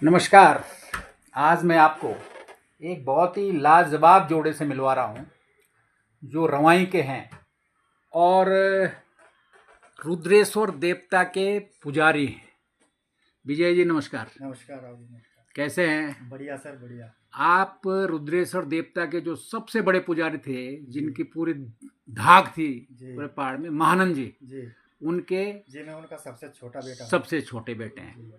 नमस्कार। आज मैं आपको एक बहुत ही लाजवाब जोड़े से मिलवा रहा हूँ जो रवाई के हैं और रुद्रेश्वर देवता के पुजारी हैं। विजय जी नमस्कार। नमस्कार राहुल जी, नमस्कार। कैसे हैं? बढ़िया सर, बढ़िया। आप रुद्रेश्वर देवता के जो सबसे बड़े पुजारी थे, जिनकी पूरी धाक थी पूरे पहाड़ में, महानंद जी जी उनके जी मैं उनका सबसे छोटा बेटा हूँ। सबसे छोटे बेटे हैं।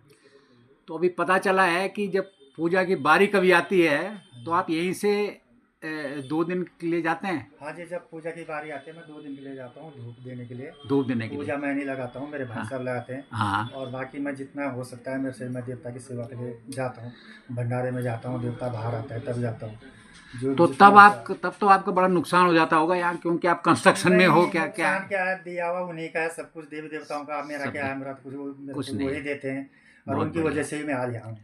तो अभी पता चला है कि जब पूजा की बारी कभी आती है तो आप यहीं से 2 दिन के लिए जाते हैं। हाँ जी, जब पूजा की बारी आती है मैं 2 दिन के लिए जाता हूँ धूप देने के लिए। धूप देने के लिए पूजा मैं नहीं लगाता हूँ, मेरे भाई हाँ। साहब लगाते हैं। हाँ। और बाकी मैं जितना हो सकता है मेरे से मैं देवता की सेवा के लिए जाता हूँ। भंडारे में जाता हूँ, देवता बाहर आता है तब जाता हूँ। तो तब तो आपका बड़ा नुकसान हो जाता होगा यार, क्योंकि आप कंस्ट्रक्शन में हो। क्या क्या है, दिया हुआ उन्हीं का है सब कुछ, देवी देवताओं का। मेरा क्या है, मेरा तो कुछ नहीं, वही देते हैं और बहुत उनकी वजह से ही मैं आज यहाँ हूँ।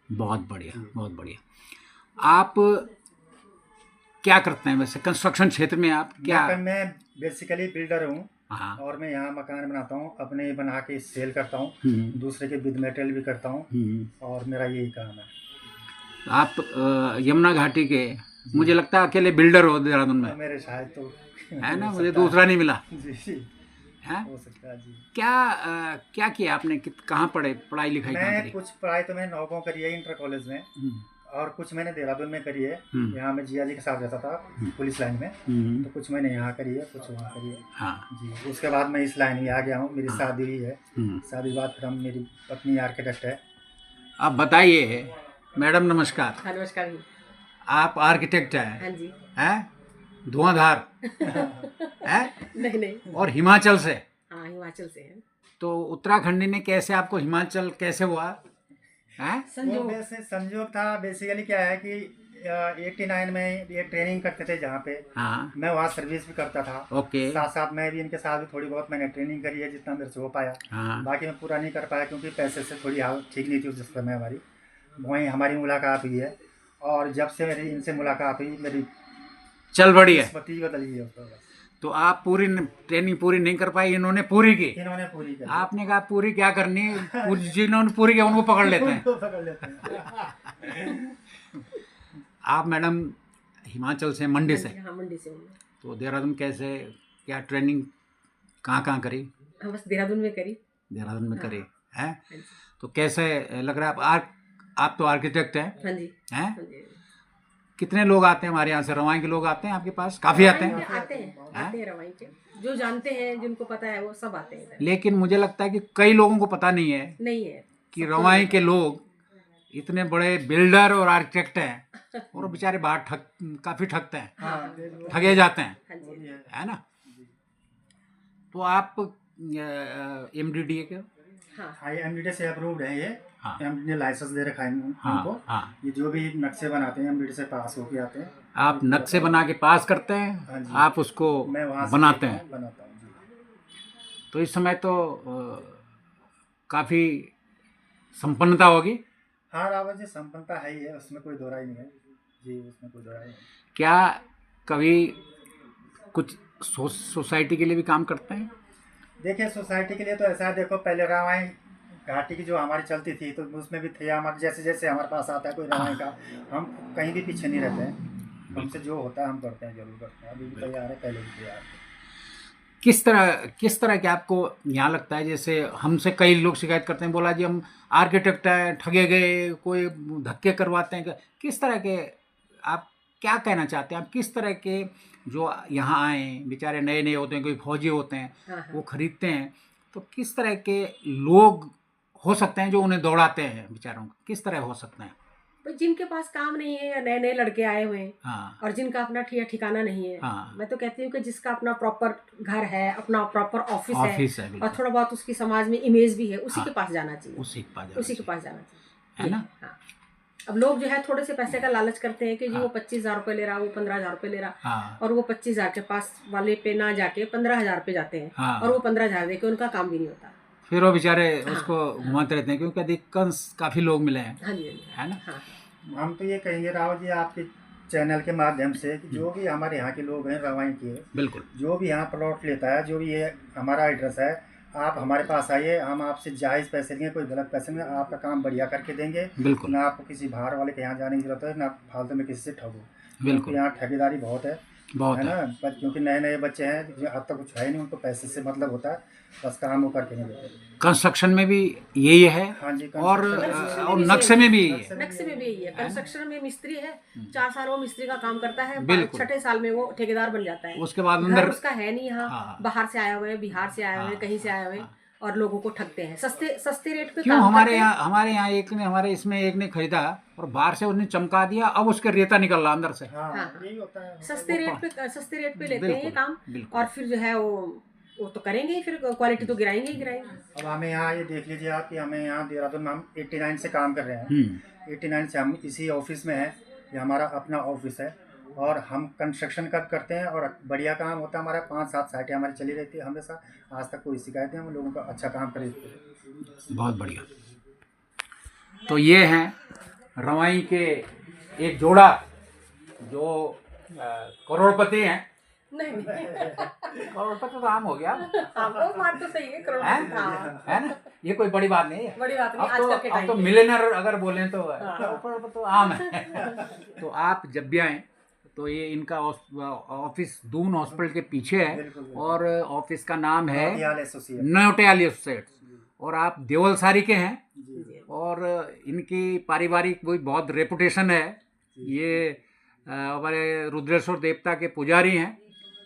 बहुत बढ़िया, बहुत बढ़िया। आप क्या करते हैं वैसे कंस्ट्रक्शन क्षेत्र में? आप क्या? मैं बेसिकली बिल्डर हूँ। हाँ। और मैं यहाँ मकान बनाता हूँ, अपने बना के सेल करता हूँ, दूसरे के विद मटेरियल भी करता हूँ और मेरा यही काम है। आप यमुना घाटी के, मुझे लगता है अकेले बिल्डर हो देहरादून में। मेरे शायद तो है ना, मुझे दूसरा नहीं मिला। जी है? हो सकता है जी। क्या किया आपने? कहाँ पढ़े, पढ़ाई लिखाई कहाँ करी? कुछ पढ़ाई तो मैंने नौगांव करी है, इंटर कॉलेज में। और कुछ मैंने देहरादून में करी है। यहाँ मैं जिया जी के साथ रहता था पुलिस लाइन में। तो कुछ मैंने यहाँ करी है, कुछ वहाँ करी है। हाँ। जी, उसके बाद मैं इस लाइन में आ गया हूँ। मेरी शादी हुई है। शादी के बाद फिर मेरी पत्नी आर्किटेक्ट है। आप बताइए मैडम। नमस्कार। नमस्कार। आप आर्किटेक्ट हैं? हाँ जी। हैं? धुआंधार है? नहीं। और हिमाचल से? हाँ, हिमाचल से है। तो उत्तराखंडी ने कैसे आपको हिमाचल कैसे हुआ? है? संजोग था। बेसिकली क्या है कि 89 में ये ट्रेनिंग करते थे जहाँ पे। हाँ। मैं वहाँ सर्विस भी करता था। ओके। साथ साथ मैं भी इनके साथ भी थोड़ी बहुत मैंने ट्रेनिंग करी है, जितना मेरे से हो पाया। हाँ। बाकी मैं पूरा नहीं कर पाया क्योंकि पैसे से थोड़ी हालत ठीक नहीं थी उस समय हमारी। वहीं हमारी मुलाकात हुई है और जब से मेरी इनसे मुलाकात हुई मेरी चल बड़ी है, किस्मत बदली है। तो आप पूरी ट्रेनिंग पूरी नहीं कर पाई, इन्होंने पूरी की। इन्होंने पूरी की। आपने कहा पूरी क्या करनी, जिन्होंने पूरी की उनको पकड़ लेते हैं। आप मैडम हिमाचल से, मंडी से? हाँ, मंडी से। तो देहरादून कैसे, क्या ट्रेनिंग कहाँ करी? हाँ, बस देहरादून में करी। देहरादून में करी है? तो कैसे लग रहा है? आप तो आर्किटेक्ट हैं। हाँ जी। हैं? कितने लोग आते हैं हमारे यहाँ से? रवाई के लोग आते हैं आपके पास? काफ़ी आते हैं। आते हैं रवाई के, जो जानते हैं, जिनको पता है वो सब आते हैं। लेकिन मुझे लगता है कि कई लोगों को पता नहीं है कि रवाई के लोग इतने बड़े बिल्डर और आर्किटेक्ट हैं और बेचारे बाहर काफ़ी ठगते हैं, ठगे जाते हैं। है ना? तो आप MDDA के? हाँ, ये MDDA से अप्रूव्ड है। ये हाँ। MDDA लाइसेंस दे रखा है उनको। हाँ। ये जो भी नक्शे बनाते हैं MDDA से पास होके आते हैं। आप नक्शे बना के पास करते हैं? हाँ, आप उसको बनाते हैं? बनाता हूँ जी। तो इस समय तो काफ़ी संपन्नता होगी। हाँ रावत जी, संपन्नता है ही है, उसमें कोई दोहराई नहीं है जी, उसमें कोई दोहराई नहीं। क्या कभी कुछ सोसाइटी के लिए भी काम करते हैं? देखिए, सोसाइटी के लिए तो ऐसा है, देखो पहले रामायण घाटी की जो हमारी चलती थी तो उसमें भी थे हमारे जैसे हमारे पास आता है कोई रामायण का, हम कहीं भी पीछे नहीं रहते हैं। हमसे जो होता है हम करते हैं, जरूर करते हैं। अभी भी तैयार है, पहले भी तैयार है। किस तरह के आपको यहाँ लगता है? जैसे हमसे कई लोग शिकायत करते हैं, बोला जी हम आर्किटेक्ट हैं, ठगे गए, कोई धक्के करवाते हैं। किस तरह के आप क्या कहना चाहते हैं? आप किस तरह के जो यहाँ आए बेचारे नए होते हैं, कोई फौजी होते हैं, वो खरीदते हैं, तो किस तरह के लोग हो सकते हैं जो उन्हें दौड़ाते हैं बेचारों को? किस तरह हो सकते हैं? जिनके पास काम नहीं है या नए लड़के आए हुए हैं। हाँ। और जिनका अपना ठिकाना नहीं है। हाँ। मैं तो कहती हूँ कि जिसका अपना प्रॉपर घर है, अपना प्रॉपर ऑफिस है और थोड़ा बहुत उसकी समाज में इमेज भी है, उसी के पास जाना चाहिए। उसी के पास जाना चाहिए, है ना? हाँ। अब लोग जो है थोड़े से पैसे का लालच करते हैं कि जी वो 25,000 रुपये ले रहा, वो 15,000 रुपये ले रहा। और वो 25,000 के पास वाले पे ना जाके 15,000 पे जाते हैं। और वो 15,000 देके उनका काम भी नहीं होता, फिर वो बेचारे उसको घुमाते रहते हैं, क्योंकि अधिकांश काफ़ी लोग मिले हैं। हाँ जी, है ना? हम तो ये कहेंगे राव जी आपके चैनल के माध्यम से कि जो भी हमारे यहाँ के लोग हैं रवाई के, बिल्कुल जो भी यहाँ प्लॉट लेता है, जो भी ये हमारा एड्रेस है, आप हमारे पास आइए, हम आपसे जायज़ पैसे लेंगे, कोई गलत पैसे नहीं, आपका काम बढ़िया करके देंगे। बिल्कुल। ना आपको किसी बाहर वाले के यहाँ जाने की जरूरत है, ना फालतू में किसी से ठगो। बिल्कुल। यहाँ ठगीदारी बहुत है ना, क्योंकि नए नए बच्चे हैं, अब तक कुछ है नहीं, उनको पैसे से मतलब होता है, बस काम वो करके नहीं देते। कंस्ट्रक्शन में भी यही है। हाँ जी, और नक्शे में भी यही है। नक्शे में भी यही है। कंस्ट्रक्शन में मिस्त्री है, 4 साल वो मिस्त्री का काम करता है, 6ठे साल में वो ठेकेदार बन जाता है। उसके बाद अंदर उसका है नहीं, यहाँ बाहर से आया हुए, बिहार से आए हुए, कहीं से आए हुए, और लोगों को ठगते हैं सस्ते रेट पे। क्यों हमारे यहाँ एक ने, हमारे इसमें एक ने खरीदा और बाहर से उसने चमका दिया, अब उसके रेता निकल रहा अंदर से। यही होता है। सस्ते रेट पे लेते हैं ये काम, और फिर जो है वो तो करेंगे ही, फिर क्वालिटी तो गिराएंगे ही गिराएंगे। अब हमें यहाँ ये देख लीजिए आप कि हमें यहाँ देहरादून में हम 89 से काम कर रहे हैं। 89 से हम इसी ऑफिस में हैं, ये हमारा अपना ऑफिस है, और हम कंस्ट्रक्शन का करते हैं, और बढ़िया काम होता है हमारा। 5-7 साइटें हमारी चली रहती है हमेशा, आज तक कोई शिकायत नहीं, हम लोगों का अच्छा काम खरीदते। बहुत बढ़िया। तो ये हैं रवाई के एक जोड़ा जो करोड़पति हैं। नहीं करोड़पति तो आम हो गया। वो बात तो सही है, करोड़पति है ना, ये कोई बड़ी बात नहीं है। बड़ी बात नहीं आजकल के टाइम अब तो मिलियनर अगर बोलें तो तो आम है। तो आप जब भी आए तो ये इनका ऑफिस दून हॉस्पिटल के पीछे है, और ऑफिस का नाम है नोटियाल एसोसिएट्स, और आप देवलसारी के हैं, और इनकी पारिवारिक कोई बहुत रेपुटेशन है। ये हमारे रुद्रेश्वर देवता के पुजारी हैं,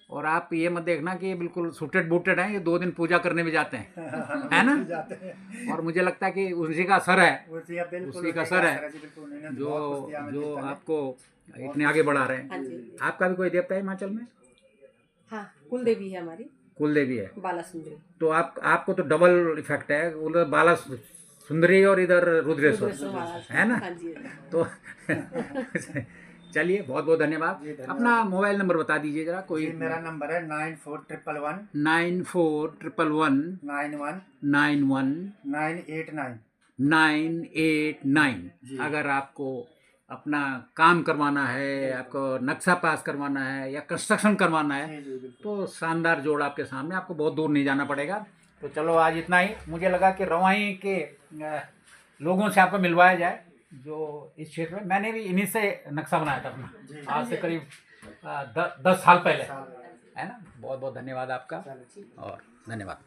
और आप ये मत देखना कि ये बिल्कुल सूटेड बूटेड हैं, ये 2 दिन पूजा करने भी जाते हैं, है ना। और मुझे लगता है कि उसी का असर है, उसी का असर है जो आपको इतने आगे बढ़ा रहे हैं। आपका भी कोई देवता है हिमाचल में? हाँ, कुल देवी है हमारी, कुल देवी है बाला सुंदरी। तो आपको तो डबल इफेक्ट है, उधर बाला सुंदरी और इधर रुद्रेश्वर, है ना। तो चलिए, बहुत बहुत धन्यवाद। अपना मोबाइल नंबर बता दीजिए जरा। कोई मेरा नंबर है 9411 98989 अगर आपको अपना काम करवाना है, आपको नक्शा पास करवाना है या कंस्ट्रक्शन करवाना है, तो शानदार जोड़ आपके सामने, आपको बहुत दूर नहीं जाना पड़ेगा। तो चलो आज इतना ही। मुझे लगा कि रवाई के लोगों से आपको मिलवाया जाए, जो इस क्षेत्र में। मैंने भी इन्हीं से नक्शा बनाया था अपना, आज से करीब 10 साल पहले, है ना। बहुत बहुत धन्यवाद आपका, और धन्यवाद।